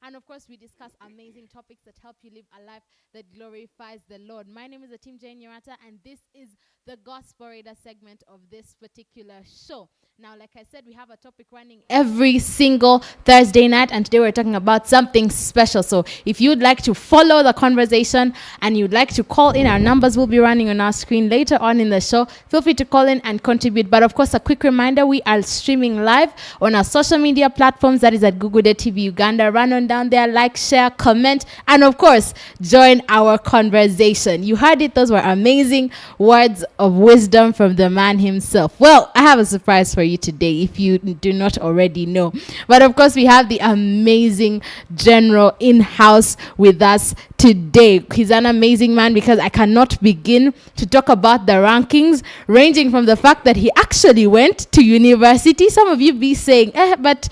And of course, we discuss amazing topics that help you live a life that glorifies the Lord. My name is Atim Jane Yurata, and this is the Gospel Radar segment of this particular show. Now, like I said, we have a topic running every single Thursday night, and today we're talking about something special. So if you'd like to follow the conversation and you'd like to call in, our numbers will be running on our screen later on in the show. Feel free to call in and contribute. But of course, a quick reminder, we are streaming live on our social media platforms. That is at Google Day TV Uganda. Run on down there, like, share, comment, and of course, join our conversation. You heard it. Those were amazing words of wisdom from the man himself. Well, I have a surprise for you today if you do not already know. But of course, we have the amazing general in-house with us today. He's an amazing man because I cannot begin to talk about the rankings, ranging from the fact that he actually went to university. Some of you be saying, but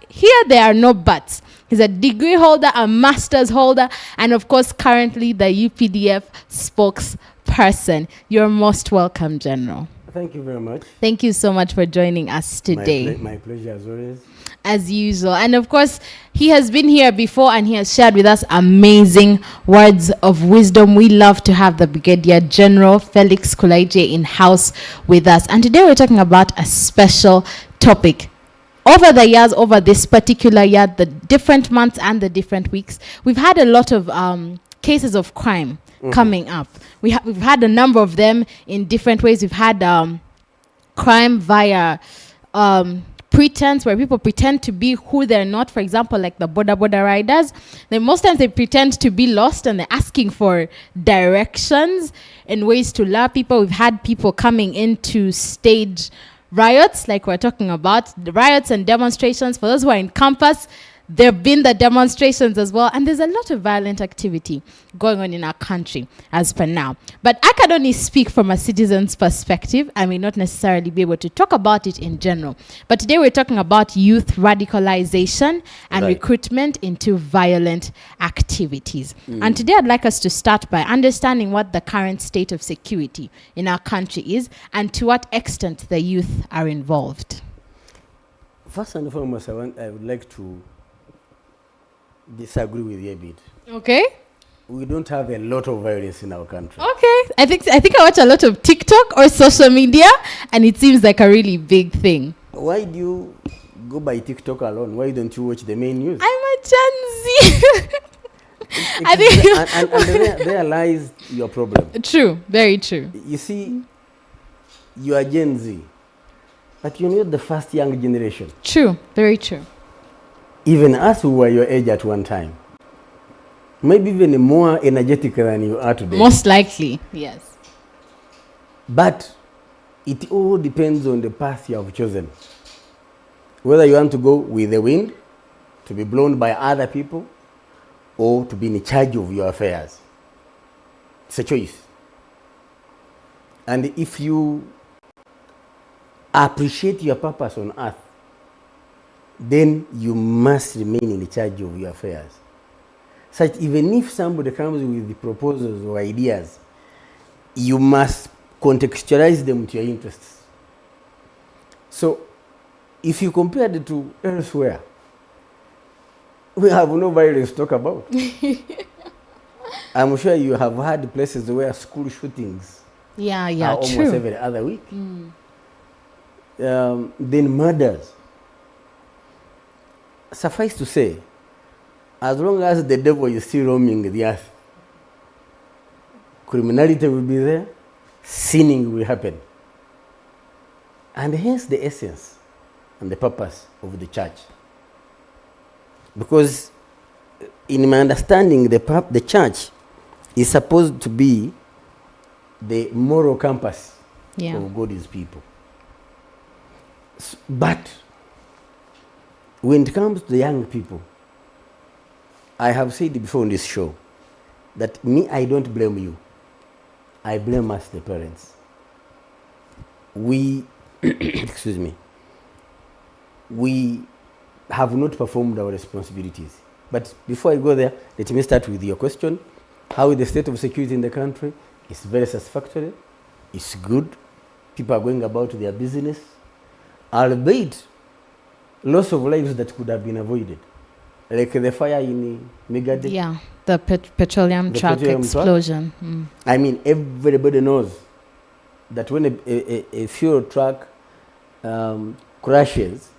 here there are no buts. He's a degree holder, a master's holder, and of course, currently the UPDF spokesperson. You're most welcome, General. Thank you very much. Thank you so much for joining us today. My pleasure as always. As usual. And of course, he has been here before and he has shared with us amazing words of wisdom. We love to have the Brigadier General Felix Kulaije in house with us. And today we're talking about a special topic. Over the years, over this particular year, the different months and the different weeks, we've had a lot of cases of crime coming up. We've had a number of them in different ways. We've had crime via pretense, where people pretend to be who they're not. For example, like the border riders. Then most times they pretend to be lost and they're asking for directions and ways to lure people. We've had people coming in to stage riots, like we're talking about, the riots and demonstrations. For those who are in campus, there have been the demonstrations as well, and there's a lot of violent activity going on in our country as per now. But I can only speak from a citizen's perspective. I may not necessarily be able to talk about it in general. But today we're talking about youth radicalization and recruitment into violent activities. And today I'd like us to start by understanding what the current state of security in our country is and to what extent the youth are involved. First and foremost, I would like to disagree with you a bit. Okay. We don't have a lot of violence in our country. Okay. I think I watch a lot of TikTok or social media, and it seems like a really big thing. Why do you go by TikTok alone? Why don't you watch the main news? I'm a Gen Z. I think and there lies your problem. True. Very true. You see, you are Gen Z, but you're not the first young generation. True. Very true. Even us who were your age at one time, maybe even more energetic than you are today. Most likely, yes. But it all depends on the path you have chosen. Whether you want to go with the wind, to be blown by other people, or to be in charge of your affairs. It's a choice. And if you appreciate your purpose on earth, then you must remain in charge of your affairs. Such even if somebody comes with the proposals or ideas, you must contextualize them to your interests. So, if you compare it to elsewhere, we have no violence to talk about. I'm sure you have had places where school shootings are almost true. every other week. Then murders. Suffice to say, as long as the devil is still roaming the earth, criminality will be there, sinning will happen. And hence the essence and the purpose of the church. Because in my understanding, the church is supposed to be the moral compass of God's people. But when it comes to the young people, I have said before on this show that I don't blame you. I blame us, the parents. We, excuse me, we have not performed our responsibilities. But before I go there, let me start with your question. How is the state of security in the country? It's very satisfactory. It's good. People are going about their business. Albeit loss of lives that could have been avoided. like the fire in Migade. Yeah, the petroleum The truck petroleum truck. explosion. Mm. I mean, everybody knows that when a fuel truck crashes,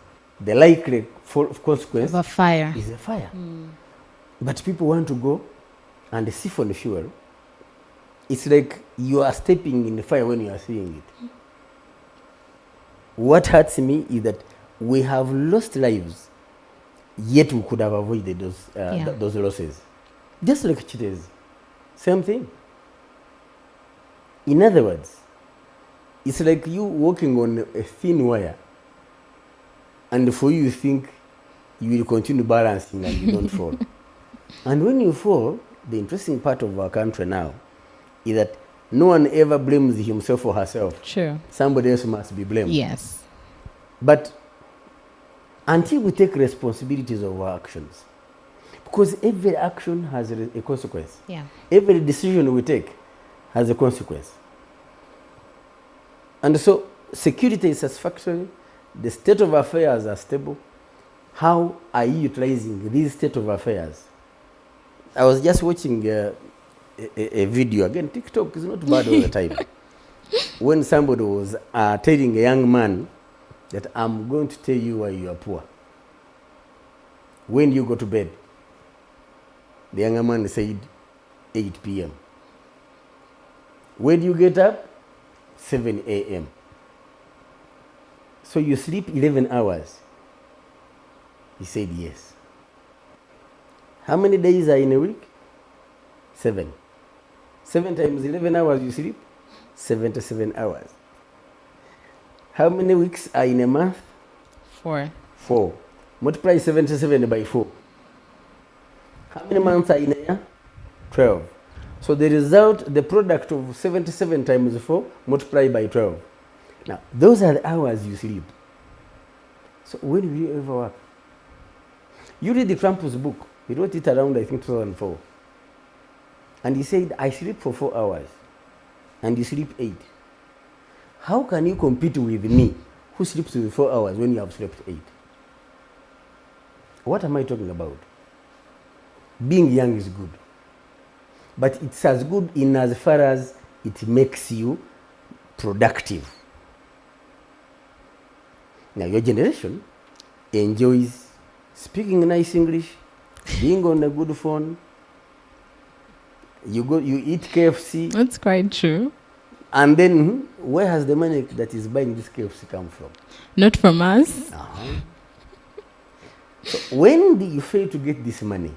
the likely consequence Of a fire. is a fire. But people want to go and siphon fuel. It's like you are stepping in the fire when you are seeing it. What hurts me is that we have lost lives, yet we could have avoided those losses. Just like cheaters. Same thing. In other words, it's like you walking on a thin wire, and for you think you will continue balancing and you don't fall. And when you fall, the interesting part of our country now is that no one ever blames himself or herself. True. Somebody else must be blamed. Yes. But until we take responsibilities of our actions, because every action has a consequence. Yeah. Every decision we take has a consequence. And so security is satisfactory, the state of affairs are stable. How are you utilizing this state of affairs? I was just watching a video. Again, TikTok is not bad all the time. When somebody was telling a young man that I'm going to tell you why you are poor. When you go to bed, the younger man said 8 p.m. When you get up, 7 a.m. So you sleep 11 hours. He said yes. How many days are in a week? 7. 7 times 11 hours you sleep? 77 hours. How many weeks are in a month? 4. 4. Multiply 77 by 4. How many months are in a year? 12. So the result, the product of 77 times 4 multiplied by 12. Now, those are the hours you sleep. So when will you ever work? You read the Trump's book. He wrote it around, I think, 2004. And he said, I sleep for 4 hours. And you sleep 8. How can you compete with me, who sleeps for 4 hours when you have slept 8? What am I talking about? Being young is good. But it's as good in as far as it makes you productive. Now, your generation enjoys speaking nice English, being on a good phone. You eat KFC. That's quite true. And then, where has the money that is buying this KFC come from? Not from us. So when you fail to get this money,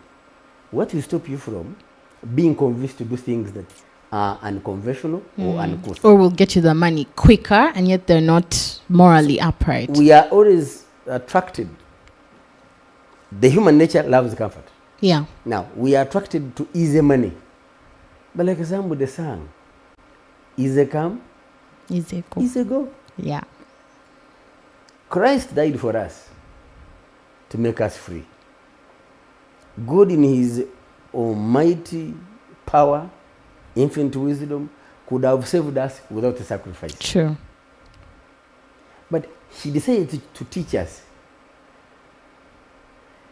what will stop you from being convinced to do things that are unconventional or uncouth? Or will get you the money quicker, and yet they're not morally upright. We are always attracted. The human nature loves comfort. Yeah. Now, we are attracted to easy money. But like somebody sang, easy come, Easy go. easy go. Yeah. Christ died for us to make us free. God in his almighty power, infinite wisdom, could have saved us without a sacrifice. True. But he decided to teach us.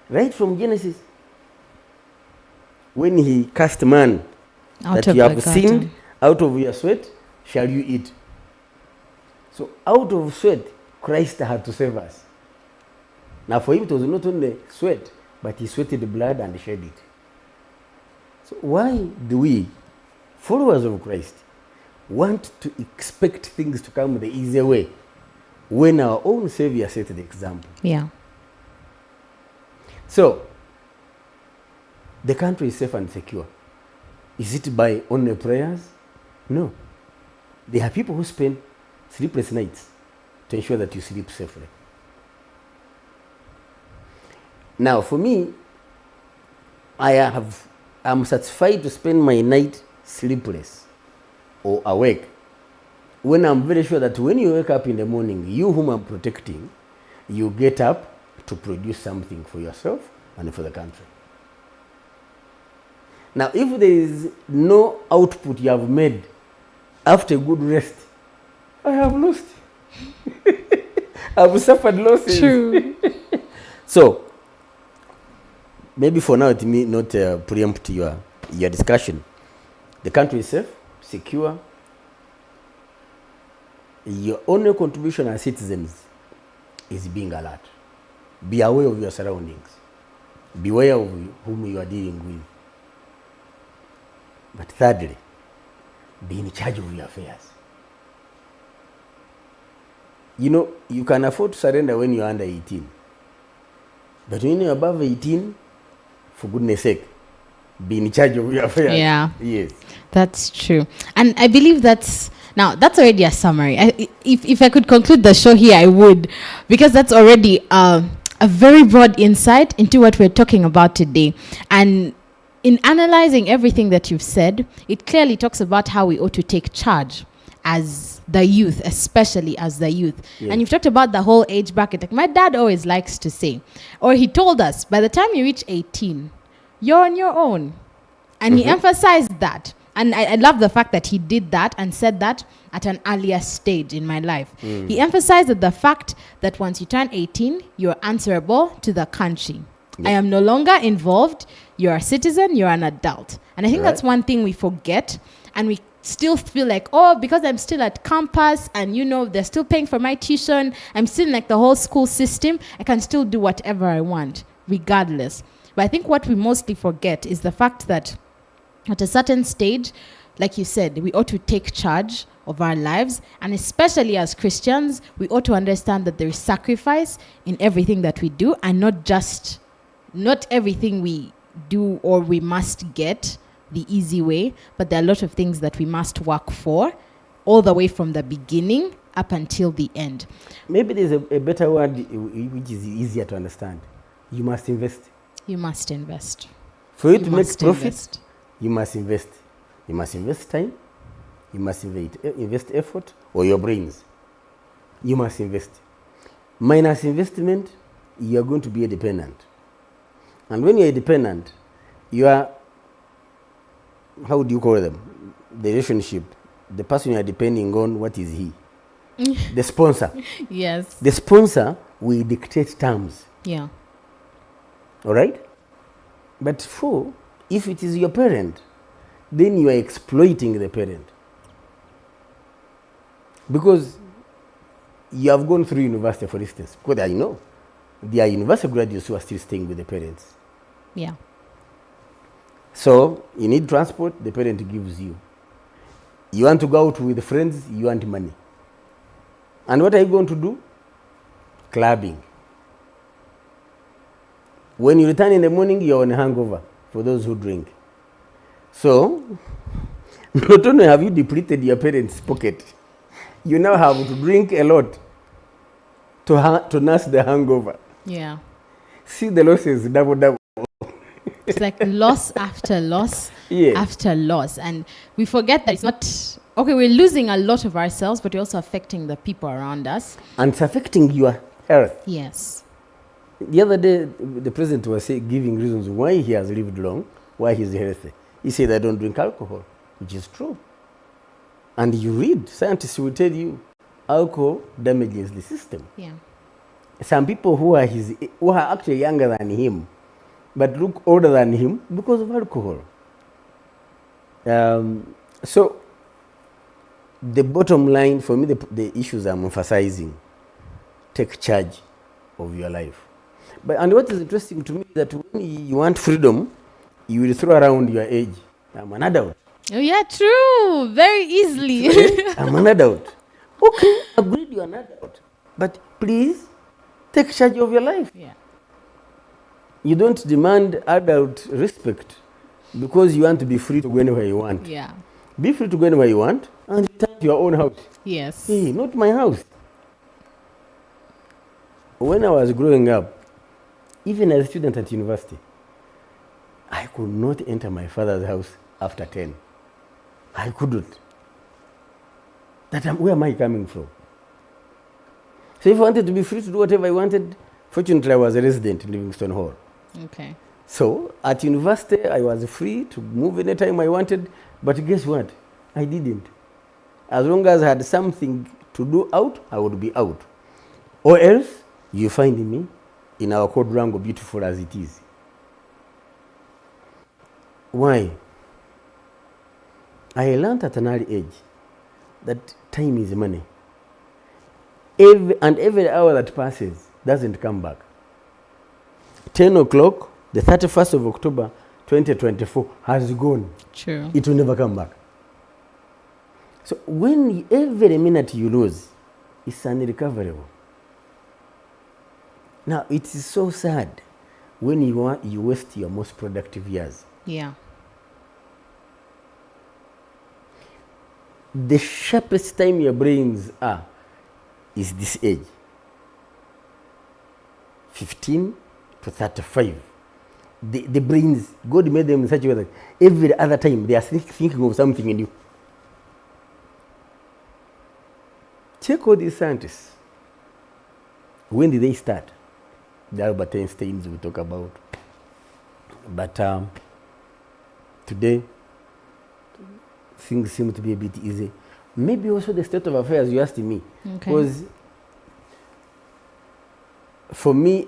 Right from Genesis, when he cast man, Out that of you the have garden. sinned, out of your sweat shall you eat. So out of sweat, Christ had to save us. Now for him it was not only sweat, but he sweated blood and shed it. So why do we, followers of Christ, want to expect things to come the easy way when our own Savior set the example? Yeah. So, the country is safe and secure. Is it by only prayers? No. There are people who spend sleepless nights to ensure that you sleep safely. Now, for me, I'm satisfied to spend my night sleepless or awake when I'm very sure that when you wake up in the morning, you whom I'm protecting, you get up to produce something for yourself and for the country. Now, if there is no output you have made after good rest, I have lost. I've suffered losses. True. So, maybe for now it may not preempt your discussion. The country is safe, secure. Your only contribution as citizens is being alert. Be aware of your surroundings. Beware of whom you are dealing with. But thirdly, be in charge of your affairs. You know, you can afford to surrender when you're under 18. But when you're above 18, for goodness sake, be in charge of your affairs. Yeah. Yes. That's true. And I believe that's already a summary. If I could conclude the show here, I would, because that's already a very broad insight into what we're talking about today. And in analyzing everything that you've said, it clearly talks about how we ought to take charge as the youth, especially as the youth. Yes. And you've talked about the whole age bracket. Like my dad always likes to say, or he told us, by the time you reach 18, you're on your own. And he emphasized that. And I love the fact that he did that and said that at an earlier stage in my life. He emphasized that the fact that once you turn 18, you're answerable to the country. I am no longer involved. You're a citizen. You're an adult. And I think that's one thing we forget. And we still feel like, oh, because I'm still at campus and, you know, they're still paying for my tuition. I'm still in like the whole school system. I can still do whatever I want, regardless. But I think what we mostly forget is the fact that at a certain stage, like you said, we ought to take charge of our lives. And especially as Christians, we ought to understand that there is sacrifice in everything that we do, and not everything we do or we must get the easy way, but there are a lot of things that we must work for all the way from the beginning up until the end. Maybe there's a better word which is easier to understand. You must invest. You must invest. For you to make profit, you must invest. You must invest time. You must invest effort or your brains. You must invest. Minus investment, you are going to be a dependent. And when you're a dependent, you are, how do you call them? The relationship. The person you are depending on, what is he? The sponsor. Yes. The sponsor will dictate terms. Yeah. All right? But if it is your parent, then you are exploiting the parent. Because you have gone through university, for instance. Because I know there are university graduates who are still staying with the parents. Yeah. So you need transport, the parent gives you. You want to go out with friends, you want money. And what are you going to do? Clubbing. When you return in the morning, you're on a hangover, for those who drink. So, not only have you depleted your parents' pocket, you now have to drink a lot to nurse the hangover. Yeah. See the losses, double. It's like loss after loss after loss. And we forget that it's not, okay, we're losing a lot of ourselves, but we're also affecting the people around us. And it's affecting your health. Yes. The other day, the president was giving reasons why he has lived long, why he's healthy. He said, I don't drink alcohol, which is true. And you read, scientists will tell you, alcohol damages the system. Yeah. Some people who are actually younger than him, but look older than him because of alcohol. So, the bottom line, for me, the issues I'm emphasizing, take charge of your life. And what is interesting to me is that when you want freedom, you will throw around your age. I'm an adult. Oh, yeah, true. Very easily. I'm an adult. Okay, agreed, you're an adult. But please, take charge of your life. Yeah. You don't demand adult respect because you want to be free to go anywhere you want. Yeah. Be free to go anywhere you want and return to your own house. Yes. Hey, not my house. When I was growing up, even as a student at university, I could not enter my father's house after 10. I couldn't. Where am I coming from? So if I wanted to be free to do whatever I wanted, fortunately I was a resident in Livingston Hall. Okay. So at university, I was free to move anytime I wanted, but guess what? I didn't. As long as I had something to do out, I would be out. Or else, you find me in our quadrangle, beautiful as it is. Why? I learned at an early age that time is money. Every hour that passes doesn't come back. 10 o'clock, the 31st of October, 2024 has gone. True. It will never come back. So when every minute you lose, it's unrecoverable. Now, it is so sad when you waste your most productive years. Yeah. The sharpest time your brains are is this age, 15 to 35. The brains, God made them in such a way that every other time they are thinking of something new. Check all these scientists. When did they start? The Albert Einsteins we talk about. But today, things seem to be a bit easy. Maybe also the state of affairs you asked me. Because for me,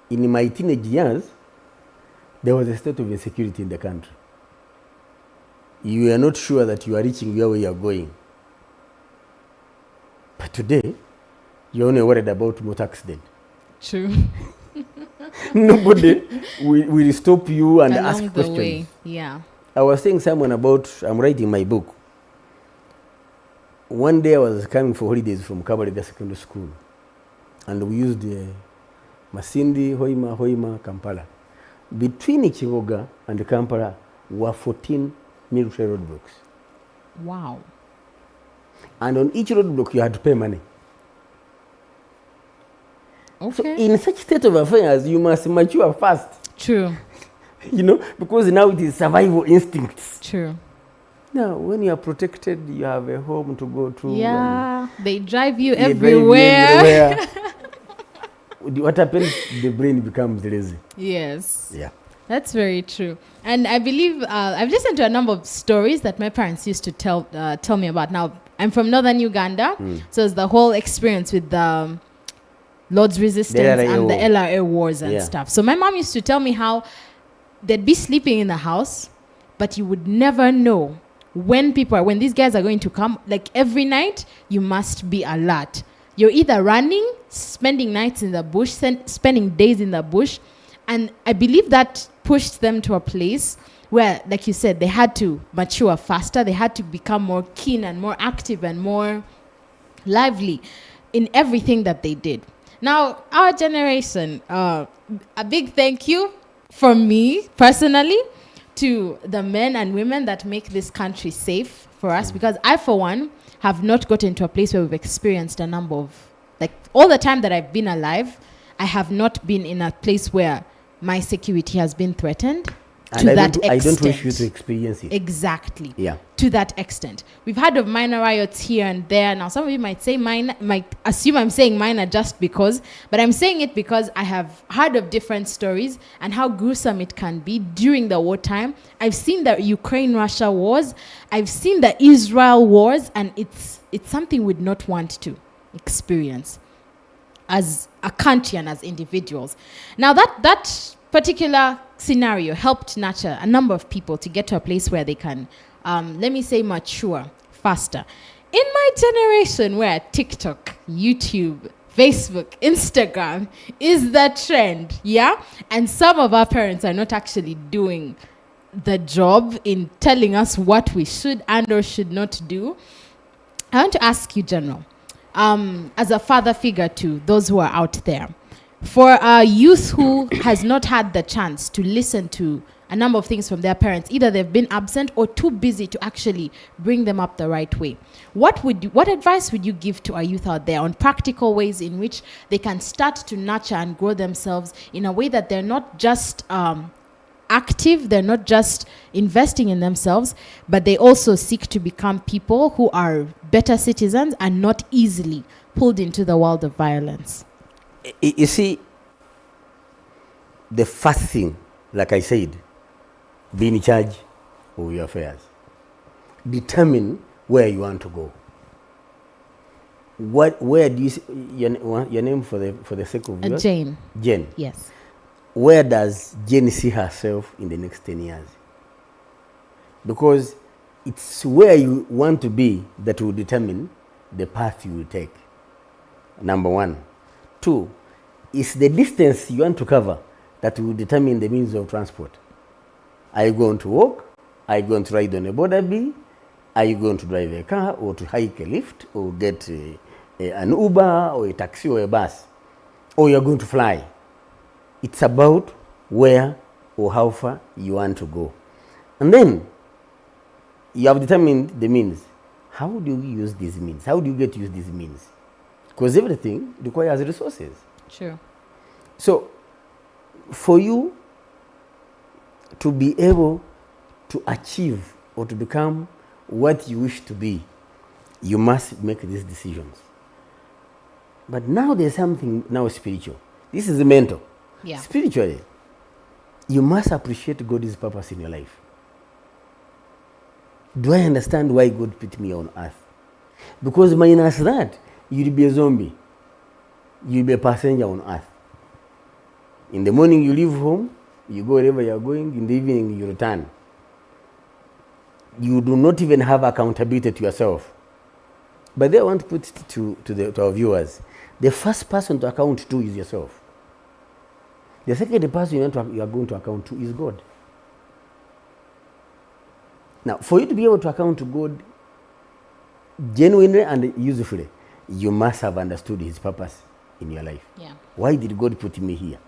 in my teenage years, there was a state of insecurity in the country. You are not sure that you are reaching where you are going. But today, you're only worried about motor accident. True. Nobody will stop you and Along ask the questions. way. Yeah. I was saying someone about, I'm writing my book. One day I was coming for holidays from Kabarega Secondary School. And we used Masindi, Hoima, Kampala. Between Kiboga and Kampala were 14 military roadblocks. Wow. And on each roadblock you had to pay money. Okay. So in such state of affairs, you must mature fast. True. You know, because now it is survival instincts. True. Now, when you are protected, you have a home to go to. Yeah, they drive you they everywhere. drive you everywhere. What happens? The brain becomes lazy. Yes. Yeah. That's very true. And I believe I've listened to a number of stories that my parents used to tell me about. Now, I'm from northern Uganda, so it's the whole experience with the Lord's Resistance and the LRA wars and stuff. So my mom used to tell me how they'd be sleeping in the house, but you would never know when these guys are going to come. Like every night, you must be alert. You're either running, spending nights in the bush, spending days in the bush. And I believe that pushed them to a place where, like you said, they had to mature faster. They had to become more keen and more active and more lively in everything that they did. Now, our generation, a big thank you from me personally to the men and women that make this country safe for us, because I, for one, have not gotten to a place where we've experienced a number of, like, all the time that I've been alive, I have not been in a place where my security has been threatened. And I don't wish you to experience it. Exactly. Yeah. To that extent. We've heard of minor riots here and there. Now, some of you might say might assume I'm saying minor just because, but I'm saying it because I have heard of different stories and how gruesome it can be during the wartime. I've seen the Ukraine-Russia wars. I've seen the Israel wars, and it's something we'd not want to experience as a country and as individuals. Now, that particular scenario helped nurture a number of people to get to a place where they can, let me say, mature faster. In my generation, where TikTok, YouTube, Facebook, Instagram is the trend, yeah? And some of our parents are not actually doing the job in telling us what we should and or should not do. I want to ask you, General, as a father figure to those who are out there, for a youth who has not had the chance to listen to a number of things from their parents, either they've been absent or too busy to actually bring them up the right way, what advice would you give to our youth out there on practical ways in which they can start to nurture and grow themselves in a way that they're not just active, they're not just investing in themselves, but they also seek to become people who are better citizens and not easily pulled into the world of violence? You see, the first thing, like I said, be in charge of your affairs. Determine where you want to go. Where do you see your name for the sake of yours? Jane. Jane. Yes. where does Jenny see herself in the next 10 years? Because it's where you want to be that will determine the path you will take. Number one. Two, it's the distance you want to cover that will determine the means of transport. Are you going to walk? Are you going to ride on a border bee? Are you going to drive a car or to hike a lift or get an Uber or a taxi or a bus? Or you're going to fly? It's about where or how far you want to go. And then you have determined the means. How do you use these means? How do you get to use these means? Because everything requires resources. Sure. So for you to be able to achieve or to become what you wish to be, you must make these decisions. But now there's something now spiritual. This is mental. Yeah. Spiritually, you must appreciate God's purpose in your life. Do I understand why God put me on earth? Because minus that, you'll be a zombie. You'll be a passenger on earth. In the morning you leave home, you go wherever you're going, in the evening you return. You do not even have accountability to yourself. But they want to put it to our viewers. The first person to account to is yourself. The second person you are going to account to is God. Now, for you to be able to account to God genuinely and usefully, you must have understood His purpose in your life. Yeah. Why did God put me here?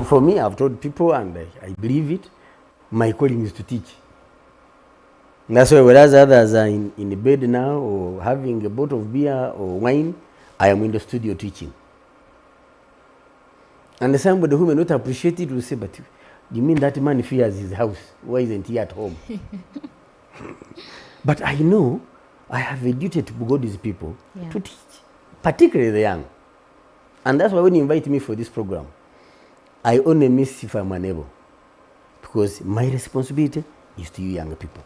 For me, I've told people, and I believe it, my calling is to teach. And that's why, whereas others are in the bed now or having a bottle of beer or wine, I am in the studio teaching. And somebody who may not appreciate it will say, but you mean that man fears his house? Why isn't he at home? But I know I have a duty to God's people to teach, particularly the young. And that's why when you invite me for this program, I only miss if I'm unable. Because my responsibility is to you young people.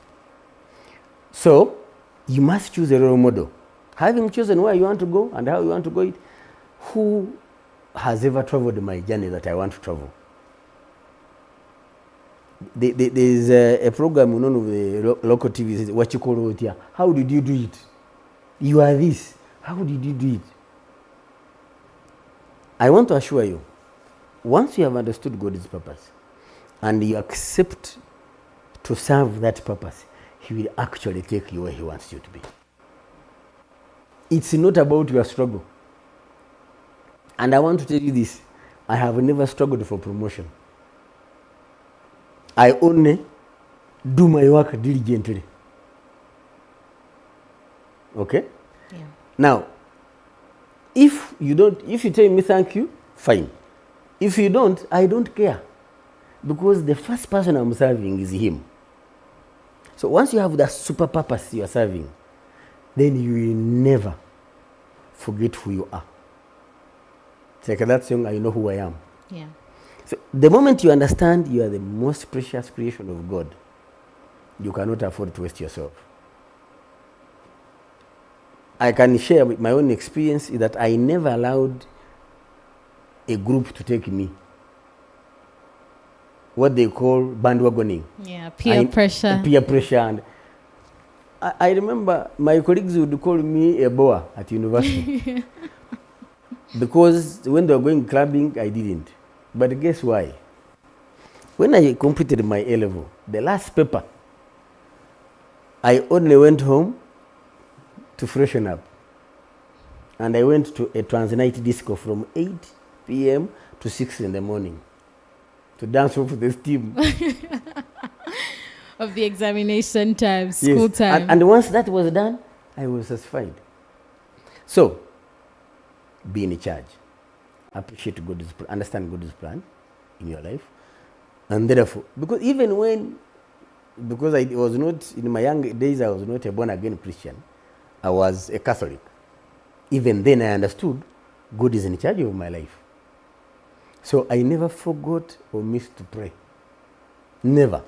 So, you must choose a role model. Having chosen where you want to go and how you want to go it, who has ever traveled my journey that I want to travel? There is a program in one of the local TVs, what you call it here. How did you do it? You are this. How did you do it? I want to assure you, once you have understood God's purpose and you accept to serve that purpose, He will actually take you where He wants you to be. It's not about your struggle. And I want to tell you this, I have never struggled for promotion. I only do my work diligently. Okay? Yeah. Now, if you tell me thank you, fine. If you don't, I don't care. Because the first person I'm serving is Him. So once you have that super purpose you are serving, then you will never forget who you are. It's like that song, I know who I am. Yeah. So the moment you understand you are the most precious creation of God, you cannot afford to waste yourself. I can share with my own experience that I never allowed a group to take me. What they call bandwagoning. Yeah, peer pressure. Peer pressure. And I remember my colleagues would call me a boa at university. Because when they were going clubbing, I didn't. But guess why? When I completed my A-level, the last paper, I only went home to freshen up. And I went to a transnight disco from 8 p.m. to 6 in the morning to dance off the steam. Of the examination time, school time. And once that was done, I was satisfied. So, be in charge. Appreciate God's plan, understand God's plan in your life. And therefore, because I was not, in my young days, I was not a born-again Christian. I was a Catholic. Even then, I understood God is in charge of my life. So I never forgot or missed to pray. Never.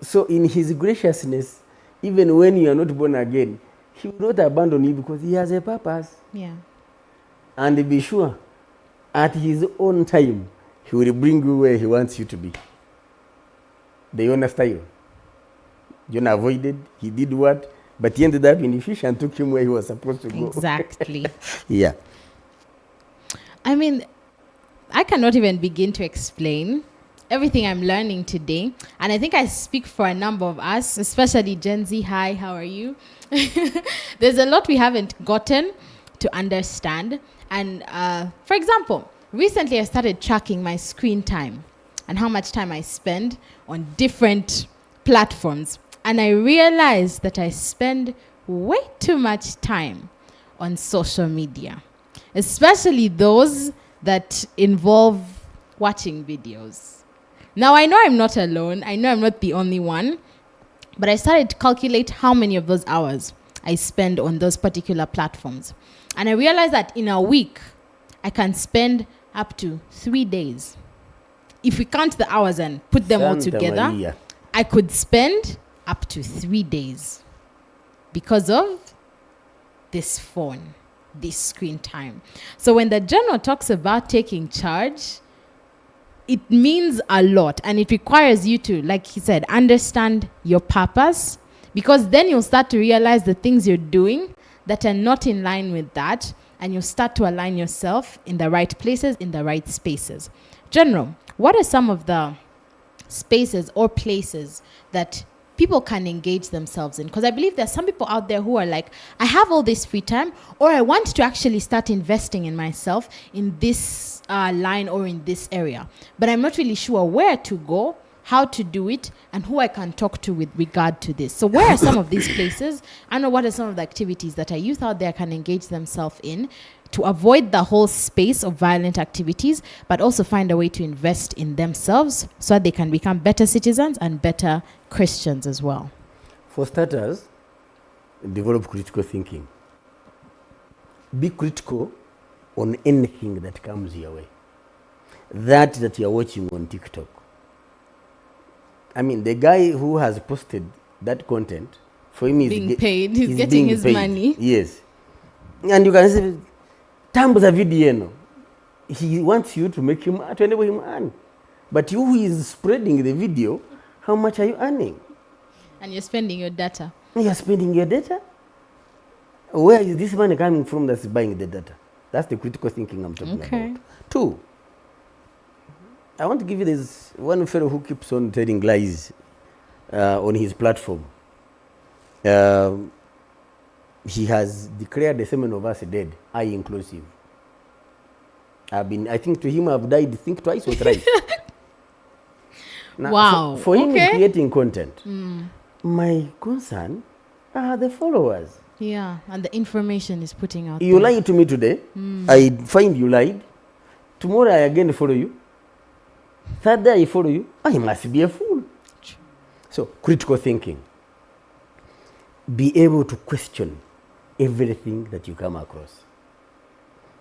So in His graciousness, even when you are not born again, He will not abandon you because He has a purpose. Yeah. And be sure, At his own time, he will bring you where he wants you to be. The owner style. Jonah avoided, he did what? But he ended up in the fish and took him where he was supposed to go. Exactly. Yeah. I mean, I cannot even begin to explain everything I'm learning today. And I think I speak for a number of us, especially Gen Z. Hi, how are you? There's a lot we haven't gotten to understand. And for example, recently I started tracking my screen time and how much time I spend on different platforms. And I realized that I spend way too much time on social media, especially those that involve watching videos. Now, I know I'm not alone. I know I'm not the only one. But I started to calculate how many of those hours I spend on those particular platforms. And I realized that in a week, I can spend up to 3 days. If we count the hours and put them all together, Maria. I could spend up to 3 days because of this phone, this screen time. So when the journal talks about taking charge, it means a lot, and it requires you to, like he said, understand your purpose, because then you'll start to realize the things you're doing that are not in line with that, and you'll start to align yourself in the right places, in the right spaces. General, what are some of the spaces or places that people can engage themselves in? Because I believe there's some people out there who are like, I have all this free time, or I want to actually start investing in myself in this line or in this area, but I'm not really sure where to go, how to do it, and who I can talk to with regard to this. So where are some of these places? I know what are some of the activities that our youth out there can engage themselves in to avoid the whole space of violent activities, but also find a way to invest in themselves so that they can become better citizens and better Christians as well. For starters, develop critical thinking. Be critical on anything that comes your way. That you're watching on TikTok. I mean, the guy who has posted that content, for him, is being paid. He's getting his money. Yes. And you can say, Tambo the video, he wants you to make him, to enable him earn. But you who is spreading the video, how much are you earning? And you're spending your data. You're spending your data? Where is this money coming from that's buying the data? That's the critical thinking I'm talking about. 2, I want to give you this one fellow who keeps on telling lies on his platform. He has declared the seven of us dead, I inclusive. I think to him I've died, think twice or thrice. Now, wow. For him, creating content. My concern are the followers. Yeah, and the information is putting out. You lied to me today. I find you lied. Tomorrow I again follow you. Third day I follow you. I must be a fool. So, critical thinking. Be able to question everything that you come across.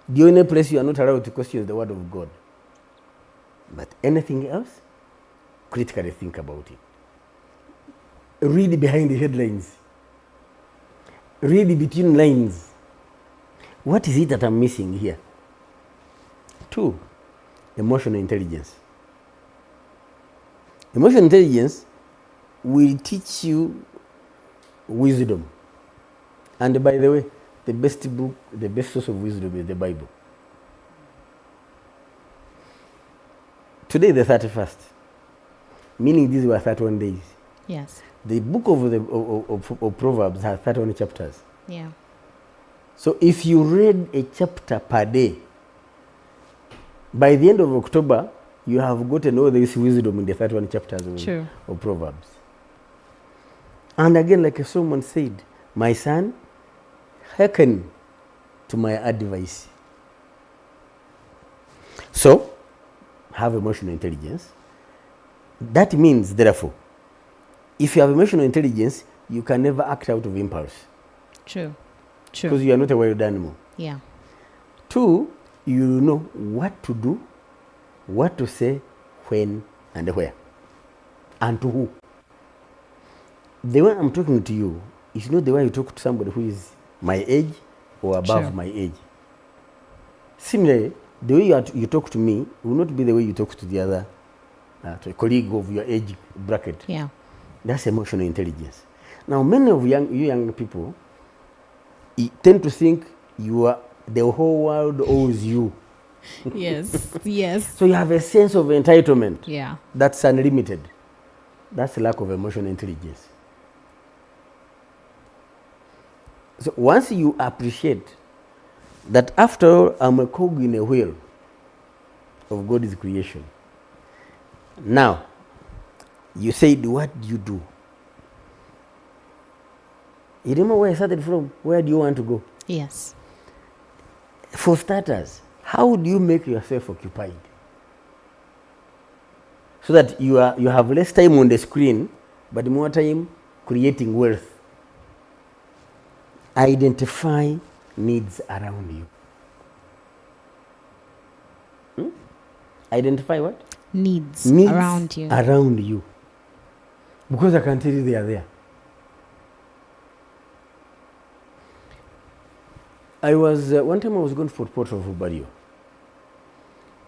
The only place you are not allowed to question is the word of God. But anything else, critically think about it. Read behind the headlines. Read between lines. What is it that I'm missing here? 2, emotional intelligence. Emotional intelligence will teach you wisdom. And by the way, the best book, the best source of wisdom is the Bible. Today, the 31st, meaning these were 31 days. Yes. The book of Proverbs has 31 chapters. Yeah. So if you read a chapter per day, by the end of October, you have gotten all this wisdom in the 31 chapters of Proverbs. And again, like someone said, my son, hearken to my advice. So, have emotional intelligence. That means, therefore, if you have emotional intelligence, you can never act out of impulse. True. Because you are not a wild animal. Yeah. 2, you know what to do, what to say, when, and where, and to who. The way I'm talking to you is not the way you talk to somebody who is my age or above my age. Similarly, the way you talk to me will not be the way you talk to the other, to a colleague of your age bracket. Yeah. That's emotional intelligence. Now, many of you young people tend to think the whole world owes you. Yes. Yes. So you have a sense of entitlement. Yeah. That's unlimited. That's a lack of emotional intelligence. So once you appreciate that after all, I'm a cog in a wheel of God's creation. Now, you said, what do you do? You remember where I started from? Where do you want to go? Yes. For starters, how do you make yourself occupied? So that you have less time on the screen, but more time creating wealth. Identify needs around you. Identify what? Needs around you. Around you. Because I can tell you they are there. I was, one time I was going for Port of Barrio.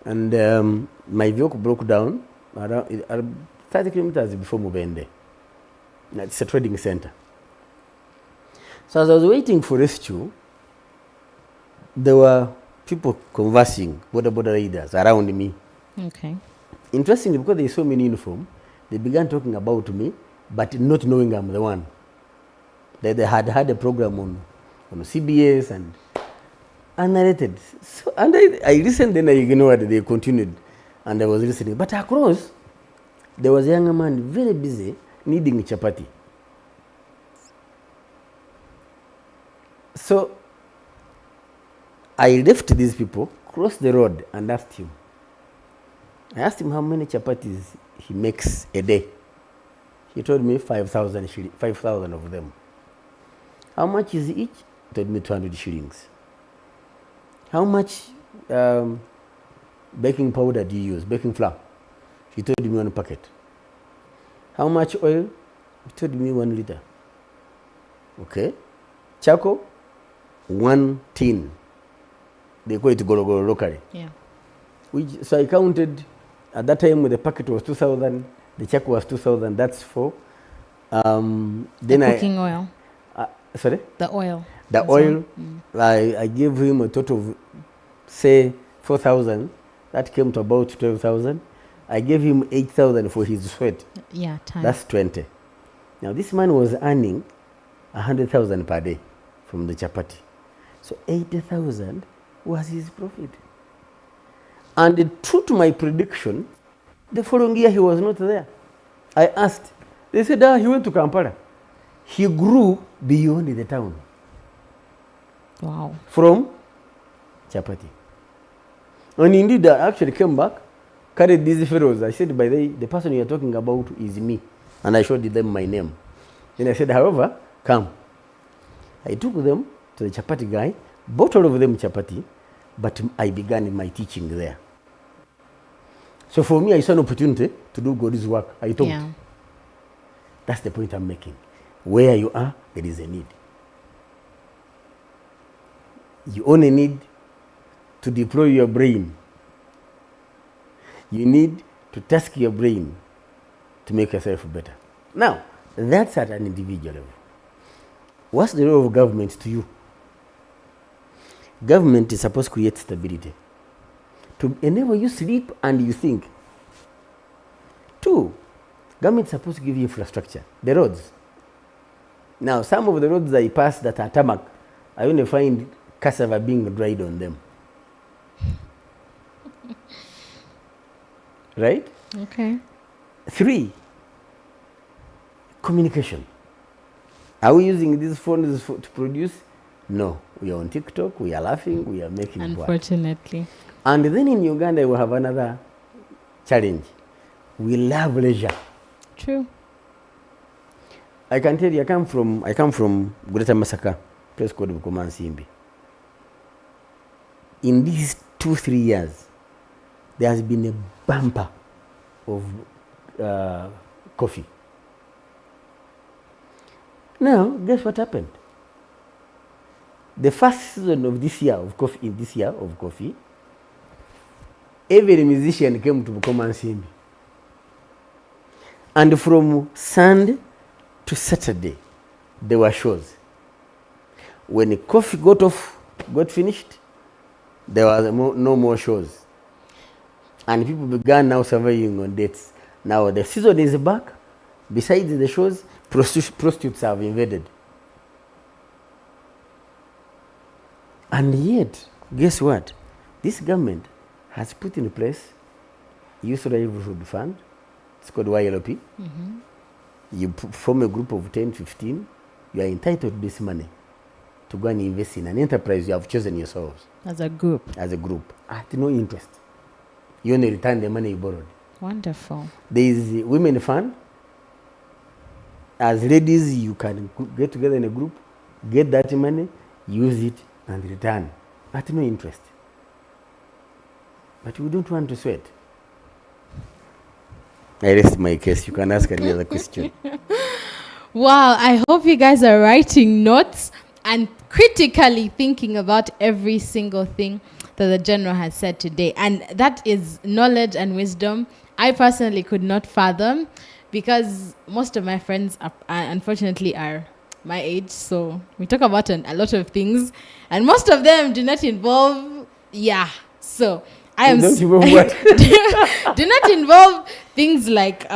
And my vehicle broke down around 30 kilometers before Mubende. It's a trading center. So as I was waiting for rescue, there were people conversing, border riders around me. Okay. Interestingly, because they saw me in uniform, they began talking about me, but not knowing I'm the one. They had a program on CBS and narrated. So, and I listened, then I ignored. They continued, and I was listening. But across, there was a young man very busy needing chapati. So I left these people, crossed the road, and asked him. I asked him how many chapatis he makes a day. He told me 5,000 of them. How much is each? He told me 200 shillings. How much baking powder do you use? Baking flour? He told me 1 packet. How much oil? He told me 1 liter. Okay. Charcoal? 1 tin. They call it gorogoro locally. Yeah. So I counted. At that time, the packet was 2,000. The charcoal was 2,000. That's 4. Then the cooking oil. Sorry? The oil. The oil. I gave him a total of, say, 4,000. That came to about 12,000. I gave him 8,000 for his sweat. Yeah, time. That's 20. Now, this man was earning 100,000 per day from the chapati. So 80,000 was his profit. And true to my prediction, the following year he was not there. I asked. They said, he went to Kampala. He grew beyond the town. Wow. From chapati. And indeed, I actually came back, carried these fellows. I said, by the person you are talking about is me. And I showed them my name. Then I said, however, come. I took them to the chapati guy, bought all of them chapati, but I began my teaching there. So for me, I saw an opportunity to do God's work. I thought. Yeah. That's the point I'm making. Where you are, there is a need. You only need to deploy your brain. You need to task your brain to make yourself better. Now, that's at an individual level. What's the role of government to you? Government is supposed to create stability, to enable you sleep and you think. 2, government is supposed to give you infrastructure, the roads. Now, some of the roads I pass that are tarmac, I only find cassava being dried on them. Right? Okay. 3, communication. Are we using these phones to produce? No. We are on TikTok, we are laughing, we are making Unfortunately. And then in Uganda, we have another challenge. We love leisure. True. I can tell you, I come from Greater Masaka, place called Bukomansimbi. In these 2-3 years, there has been a bumper of coffee. Now, guess what happened? The first season of this year of coffee, every musician came to Bukoma and see me. And from Sunday to Saturday, there were shows. When the coffee got finished, there was no more shows. And people began now surveying on dates. Now the season is back. Besides the shows, prostitutes have invaded. And yet, guess what? This government has put in place Youth Livelihood Fund. It's called YLP. Mm-hmm. You form a group of 10, 15. You are entitled to this money to go and invest in an enterprise you have chosen yourselves. As a group. As a group. At no interest. You only return the money you borrowed. Wonderful. There is a women fund. As ladies, you can get together in a group, get that money, use it, and return at no interest. But we don't want to sweat. I rest my case. You can ask any other question. Wow, I hope you guys are writing notes and critically thinking about every single thing that the general has said today. And that is knowledge and wisdom I personally could not fathom, because most of my friends unfortunately are my age. So we talk about a lot of things, and most of them do not involve, So I am do not involve things like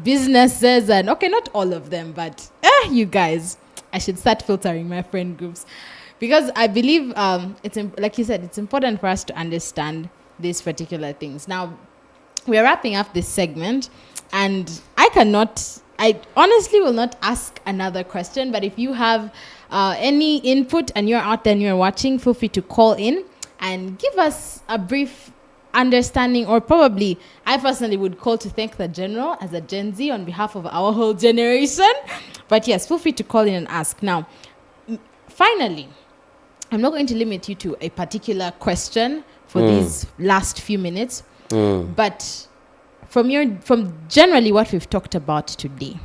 businesses and not all of them, but you guys, I should start filtering my friend groups, because I believe like you said, it's important for us to understand these particular things. Now we are wrapping up this segment, and I honestly will not ask another question, but if you have any input and you're out there and you're watching, feel free to call in and give us a brief understanding, or probably I personally would call to thank the general as a Gen Z on behalf of our whole generation. But yes, feel free to call in and ask. Now, finally, I'm not going to limit you to a particular question for these last few minutes, but from generally what we've talked about today,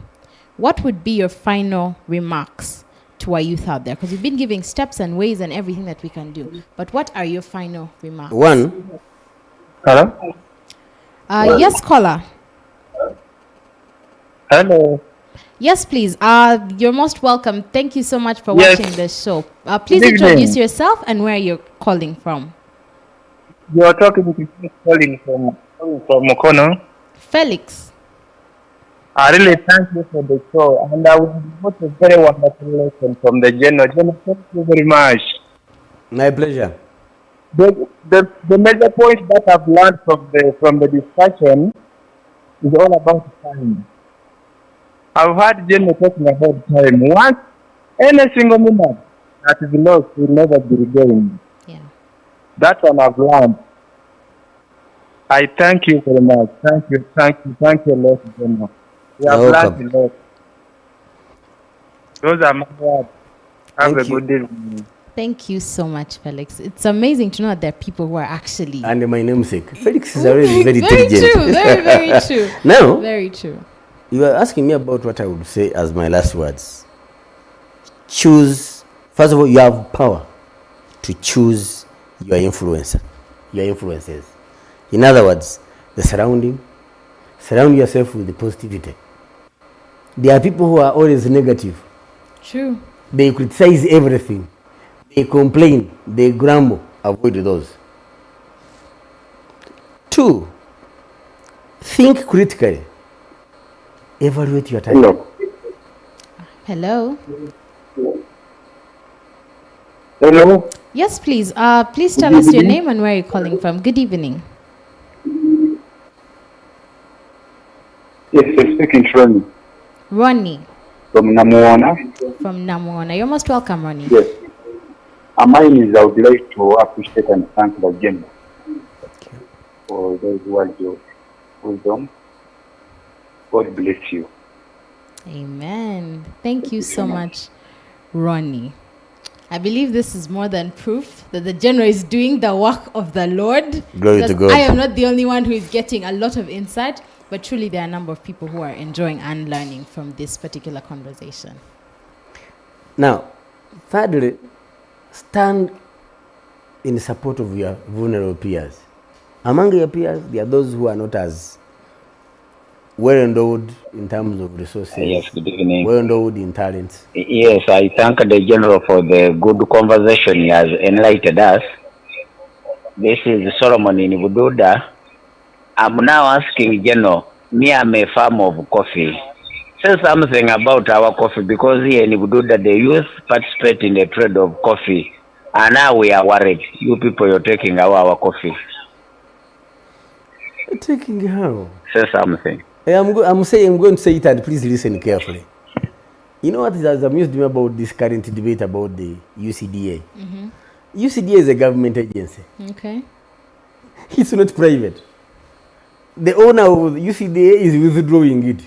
what would be your final remarks to our youth out there? Because you've been giving steps and ways and everything that we can do. But what are your final remarks? One. Hello? Yes, caller. Hello. Yes, please. You're most welcome. Thank you so much for watching this show. Please introduce yourself and where you're calling from. You are talking to me, calling from Mokono. Felix. I really thank you for the show, and I will devote a very wonderful lesson from the general. Thank you very much. My pleasure. The major point that I've learned from the discussion is all about time. I've heard General talking about time. Once any single minute that is lost will never be regained. Yeah. That one I've learned. I thank you very much. Thank you a lot, General. We have learned a lot. Those are my words. Have a good day. Thank you so much, Felix. It's amazing to know that there are people who are actually... And my namesake. Felix is already very intelligent. True. Very true. Now, very true. You are asking me about what I would say as my last words. Choose. First of all, you have power to choose your influences. In other words, the surrounding. Surround yourself with the positivity. There are people who are always negative. True. They criticize everything. They complain. They grumble. Avoid those. 2, think critically. Evaluate your time. Hello. Hello. Yes, please. Please tell us your name and where you're calling from. Good evening. Yes, I'm speaking to Ronnie. Ronnie. From Namuona. From Namuona. You're most welcome, Ronnie. Yes. Mine is I would like to appreciate and thank the general for those words of wisdom. God bless you. Amen. Thank you so much, Ronnie. I believe this is more than proof that the general is doing the work of the Lord. Glory to God. I am not the only one who is getting a lot of insight, but truly there are a number of people who are enjoying and learning from this particular conversation. Now, thirdly, stand in support of your vulnerable peers. Among your peers, there are those who are not as well endowed in terms of resources, Yes, good evening. well endowed in talents. Yes, I thank the General for the good conversation he has enlightened us. This is Solomon in Bududa. I'm now asking General, me I'm a farmer of coffee. Say something about our coffee, because here in Bududa the youth participate in the trade of coffee. And now we are worried. You people, you're taking our coffee. Taking how? Say something. I'm going to say it, and please listen carefully. You know what has amused me about this current debate about the UCDA? UCDA is a government agency. Okay. It's not private. The owner of UCDA is withdrawing it.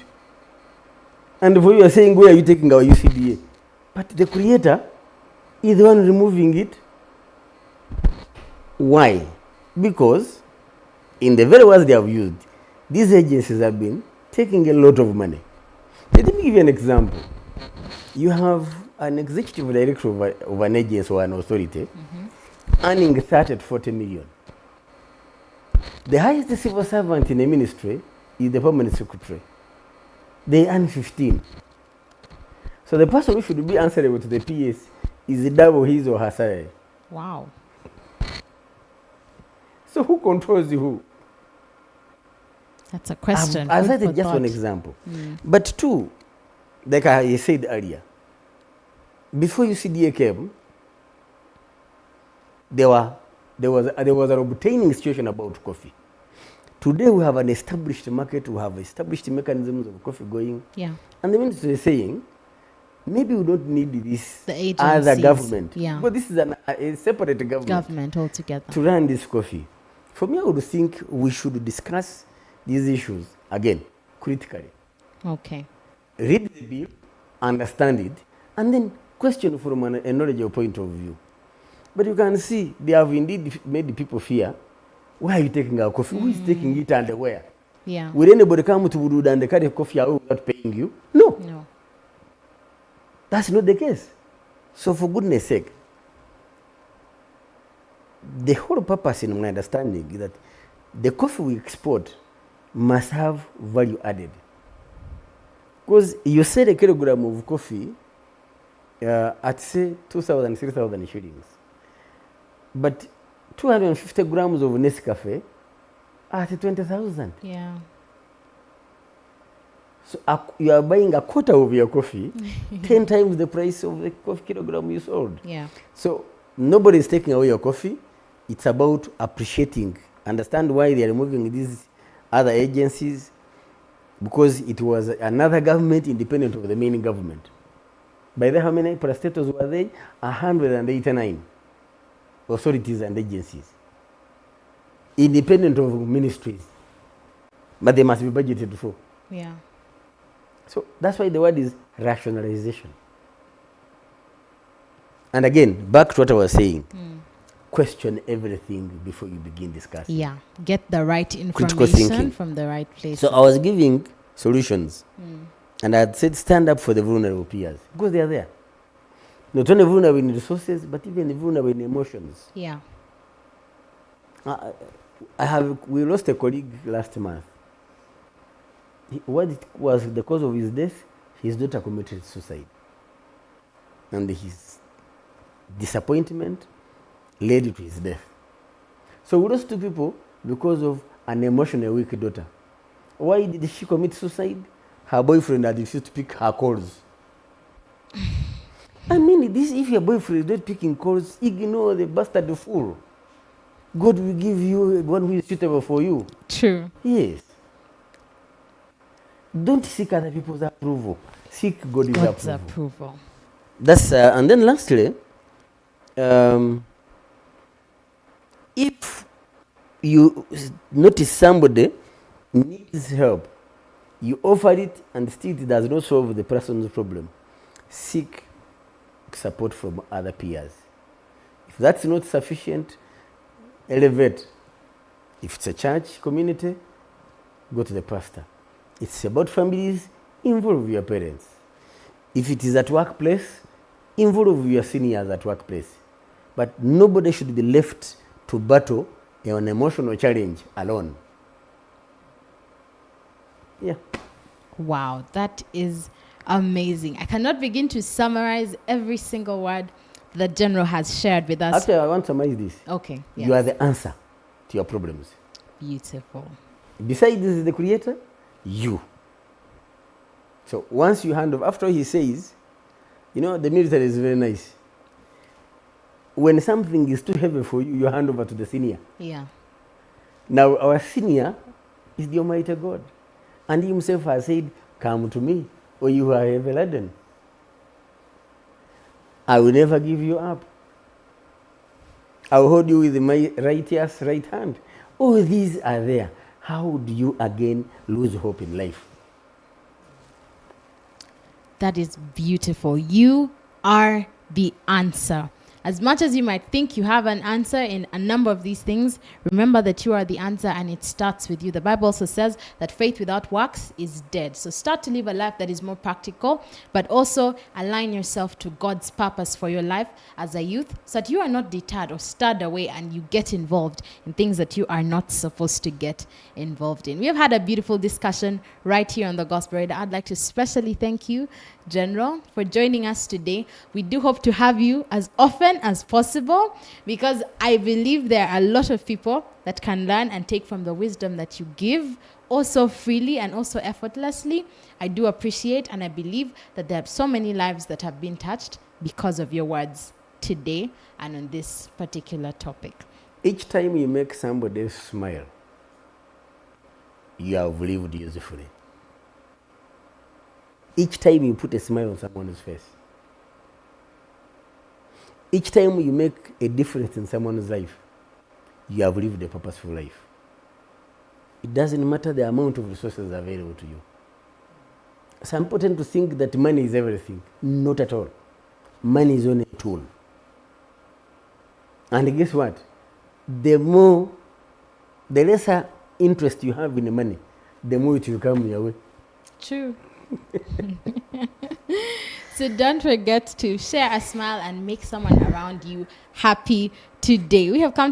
And for you are saying, where are you taking our UCDA? But the creator is the one removing it. Why? Because in the very words they have used, these agencies have been taking a lot of money. Let me give you an example. You have an executive director of an agency or an authority earning 30 to 40 million. The highest civil servant in a ministry is the permanent secretary. They earn 15. So the person who should be answerable to the PS is double his or her salary. Wow. So who controls who? That's a question. I've Food cited for just one thought. example. But two, like I said earlier, before UCDA came, there was an obtaining situation about coffee. Today we have an established market, we have established mechanisms of coffee going. Yeah. And the minister is saying, maybe we don't need this The other agencies, government. yeah. But this is a separate government Altogether. to run this coffee. For me, I would think we should discuss these issues again, critically. Okay. Read the bill, understand it, and then question from a knowledgeable point of view. But you can see they have indeed made the people fear. Why are you taking our coffee? Who is taking it and where? Yeah. Will anybody come to Bududa and carry coffee away without paying you? No. No. That's not the case. So for goodness sake, the whole purpose in my understanding is that the coffee we export must have value added. Because you sell a kilogram of coffee at say 2,000, 3,000 shillings. But 250 grams of Nescafe at 20,000. Yeah. So you are buying a quarter of your coffee, 10 times the price of the coffee kilogram you sold. Yeah. So nobody is taking away your coffee. It's about appreciating. Understand why they are removing these other agencies, because it was another government independent of the main government. By the how many parastatals were they? 189 authorities and agencies, independent of ministries, but they must be budgeted for. Yeah. So that's why the word is rationalization. And again, back to what I was saying, question everything before you begin discussing. Yeah. Get the right Critical information thinking. from the right place. So I was giving solutions, and I had said stand up for the vulnerable peers, because they are there. Not only vulnerable in resources, but even vulnerable in emotions. Yeah. We lost a colleague last month. What it was the cause of his death? His daughter committed suicide. And his disappointment led to his death. So we lost two people because of an emotionally weak daughter. Why did she commit suicide? Her boyfriend had refused to pick her calls. I mean, this, if your boyfriend is not picking calls, ignore the bastard fool. God will give you one who is suitable for you. True. Yes. Don't seek other people's approval. Seek God's God's approval. approval. That's and then lastly, if you notice somebody needs help, you offer it and still it does not solve the person's problem, seek support from other peers. If that's not sufficient, elevate. If it's a church community, go to the pastor. It's about families, involve your parents. If it is at workplace, involve your seniors at workplace. But nobody should be left to battle an emotional challenge alone. Yeah. Wow, that is amazing. I cannot begin to summarize every single word the General has shared with us. Actually, I want to summarize this. Okay, yes. You are the answer to your problems. Beautiful. Besides, this is the creator, you. So once you hand over, after he says, you know, the military is very nice. When something is too heavy for you, you hand over to the senior. Yeah. Now, our senior is the Almighty God. And he himself has said, come to me, or you are heavy laden. I will never give you up. I will hold you with my righteous right hand. All these are there. How do you again lose hope in life? That is beautiful. You are the answer. As much as you might think you have an answer in a number of these things, remember that you are the answer and it starts with you. The Bible also says that faith without works is dead. So start to live a life that is more practical, but also align yourself to God's purpose for your life as a youth so that you are not deterred or stirred away and you get involved in things that you are not supposed to get involved in. We have had a beautiful discussion right here on the Gospel Radio. I'd like to especially thank you, General, for joining us today. We do hope to have you as often as possible because I believe there are a lot of people that can learn and take from the wisdom that you give also freely and also effortlessly. I do appreciate and I believe that there are so many lives that have been touched because of your words today and on this particular topic. Each time you make somebody smile, you have lived usefully. Each time you put a smile on someone's face, each time you make a difference in someone's life, you have lived a purposeful life. It doesn't matter the amount of resources available to you. Some people tend to think that money is everything. Not at all. Money is only a tool. And guess what? The lesser interest you have in the money, the more it will come your way. True. So don't forget to share a smile and make someone around you happy today. We have come to